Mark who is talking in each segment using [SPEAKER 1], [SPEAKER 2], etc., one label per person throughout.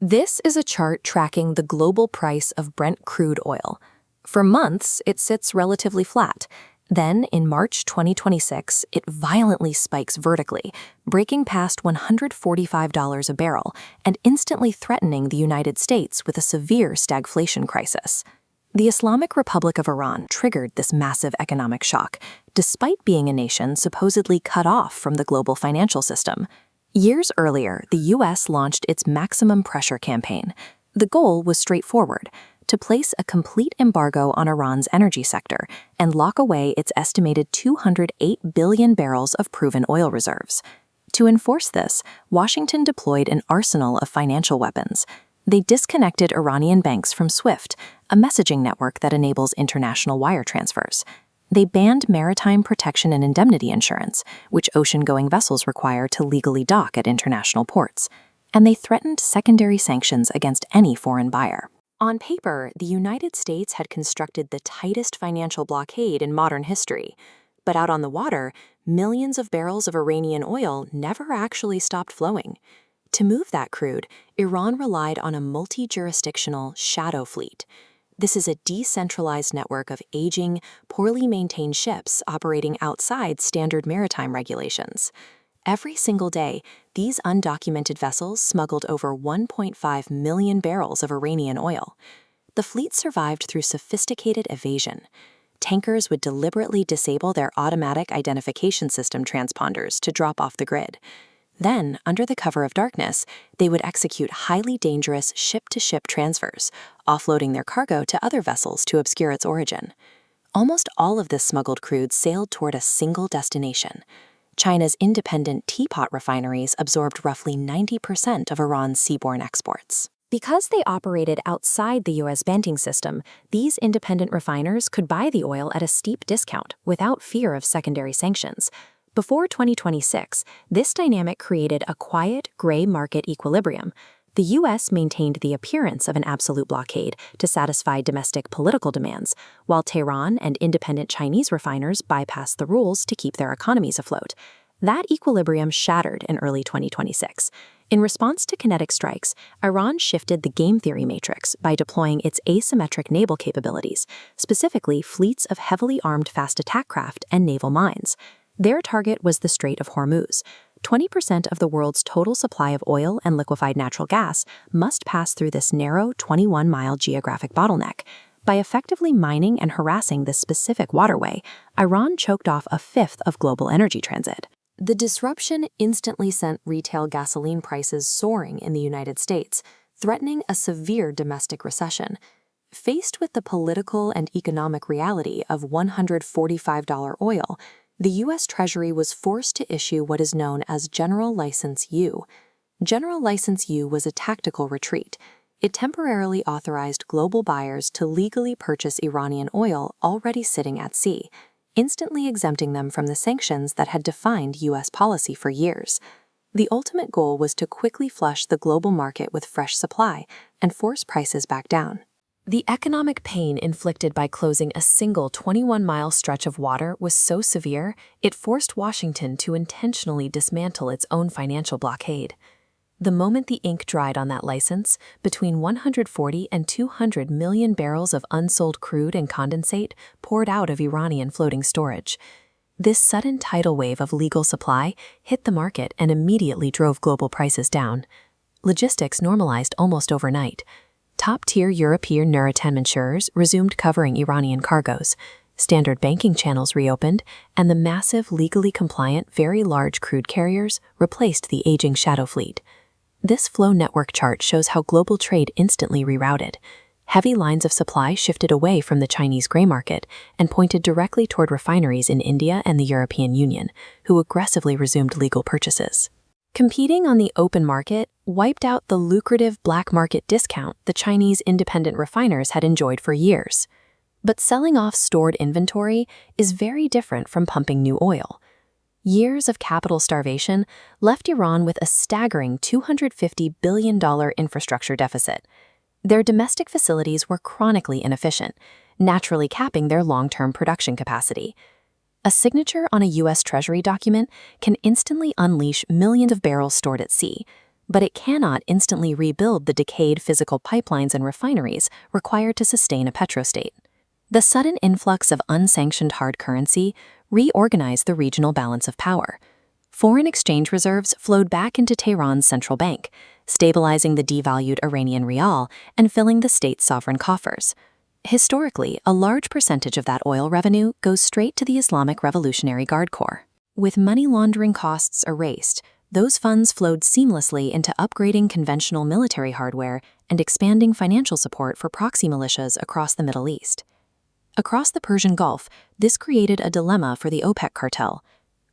[SPEAKER 1] This is a chart tracking the global price of Brent crude oil. For months, it sits relatively flat. Then, in March 2026, it violently spikes vertically, breaking past $145 a barrel and instantly threatening the United States with a severe stagflation crisis. The Islamic Republic of Iran triggered this massive economic shock, despite being a nation supposedly cut off from the global financial system. Years earlier, the U.S. launched its maximum pressure campaign. The goal was straightforward: to place a complete embargo on Iran's energy sector and lock away its estimated 208 billion barrels of proven oil reserves. To enforce this, Washington deployed an arsenal of financial weapons. They disconnected Iranian banks from SWIFT, a messaging network that enables international wire transfers. They banned maritime protection and indemnity insurance, which ocean-going vessels require to legally dock at international ports. And they threatened secondary sanctions against any foreign buyer. On paper, the United States had constructed the tightest financial blockade in modern history. But out on the water, millions of barrels of Iranian oil never actually stopped flowing. To move that crude, Iran relied on a multi-jurisdictional shadow fleet. This is a decentralized network of aging, poorly maintained ships operating outside standard maritime regulations. Every single day, these undocumented vessels smuggled over 1.5 million barrels of Iranian oil. The fleet survived through sophisticated evasion. Tankers would deliberately disable their automatic identification system transponders to drop off the grid. Then, under the cover of darkness, they would execute highly dangerous ship-to-ship transfers, offloading their cargo to other vessels to obscure its origin. Almost all of this smuggled crude sailed toward a single destination. China's independent teapot refineries absorbed roughly 90% of Iran's seaborne exports. Because they operated outside the U.S. banking system, these independent refiners could buy the oil at a steep discount without fear of secondary sanctions. Before 2026, this dynamic created a quiet, gray market equilibrium. The U.S. maintained the appearance of an absolute blockade to satisfy domestic political demands, while Tehran and independent Chinese refiners bypassed the rules to keep their economies afloat. That equilibrium shattered in early 2026. In response to kinetic strikes, Iran shifted the game theory matrix by deploying its asymmetric naval capabilities, specifically fleets of heavily armed fast attack craft and naval mines. Their target was the Strait of Hormuz. 20% of the world's total supply of oil and liquefied natural gas must pass through this narrow 21-mile geographic bottleneck. By effectively mining and harassing this specific waterway, Iran choked off a fifth of global energy transit. The disruption instantly sent retail gasoline prices soaring in the United States, threatening a severe domestic recession. Faced with the political and economic reality of $145 oil, the U.S. Treasury was forced to issue what is known as General License U. General License U was a tactical retreat. It temporarily authorized global buyers to legally purchase Iranian oil already sitting at sea, instantly exempting them from the sanctions that had defined U.S. policy for years. The ultimate goal was to quickly flush the global market with fresh supply and force prices back down. The economic pain inflicted by closing a single 21-mile stretch of water was so severe, it forced Washington to intentionally dismantle its own financial blockade. The moment the ink dried on that license, between 140 and 200 million barrels of unsold crude and condensate poured out of Iranian floating storage. This sudden tidal wave of legal supply hit the market and immediately drove global prices down. Logistics normalized almost overnight. Top-tier European maritime insurers resumed covering Iranian cargoes, standard banking channels reopened, and the massive, legally compliant, very large crude carriers replaced the aging shadow fleet. This flow network chart shows how global trade instantly rerouted. Heavy lines of supply shifted away from the Chinese gray market and pointed directly toward refineries in India and the European Union, who aggressively resumed legal purchases. Competing on the open market wiped out the lucrative black market discount the Chinese independent refiners had enjoyed for years. But selling off stored inventory is very different from pumping new oil. Years of capital starvation left Iran with a staggering $250 billion infrastructure deficit. Their domestic facilities were chronically inefficient, naturally capping their long-term production capacity. A signature on a U.S. Treasury document can instantly unleash millions of barrels stored at sea. but it cannot instantly rebuild the decayed physical pipelines and refineries required to sustain a petrostate. The sudden influx of unsanctioned hard currency reorganized the regional balance of power. Foreign exchange reserves flowed back into Tehran's central bank, stabilizing the devalued Iranian rial and filling the state's sovereign coffers. Historically, a large percentage of that oil revenue goes straight to the Islamic Revolutionary Guard Corps. With money laundering costs erased, those funds flowed seamlessly into upgrading conventional military hardware and expanding financial support for proxy militias across the Middle East. Across the Persian Gulf, this created a dilemma for the OPEC cartel.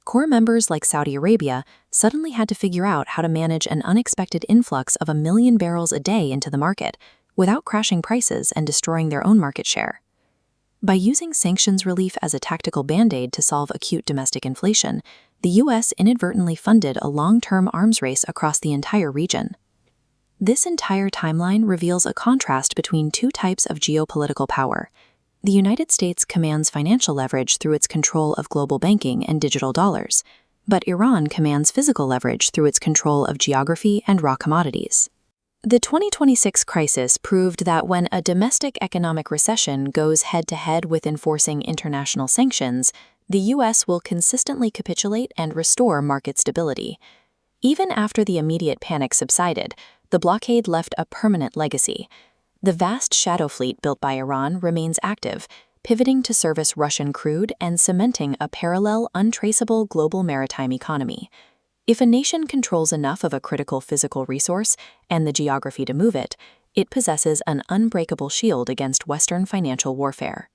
[SPEAKER 1] Core members like Saudi Arabia suddenly had to figure out how to manage an unexpected influx of 1 million barrels a day into the market without crashing prices and destroying their own market share. By using sanctions relief as a tactical band-aid to solve acute domestic inflation, the U.S. inadvertently funded a long-term arms race across the entire region. This entire timeline reveals a contrast between two types of geopolitical power. The United States commands financial leverage through its control of global banking and digital dollars, but Iran commands physical leverage through its control of geography and raw commodities. The 2026 crisis proved that when a domestic economic recession goes head-to-head with enforcing international sanctions, the U.S. will consistently capitulate and restore market stability. Even after the immediate panic subsided, the blockade left a permanent legacy. The vast shadow fleet built by Iran remains active, pivoting to service Russian crude and cementing a parallel, untraceable global maritime economy. If a nation controls enough of a critical physical resource and the geography to move it, it possesses an unbreakable shield against Western financial warfare.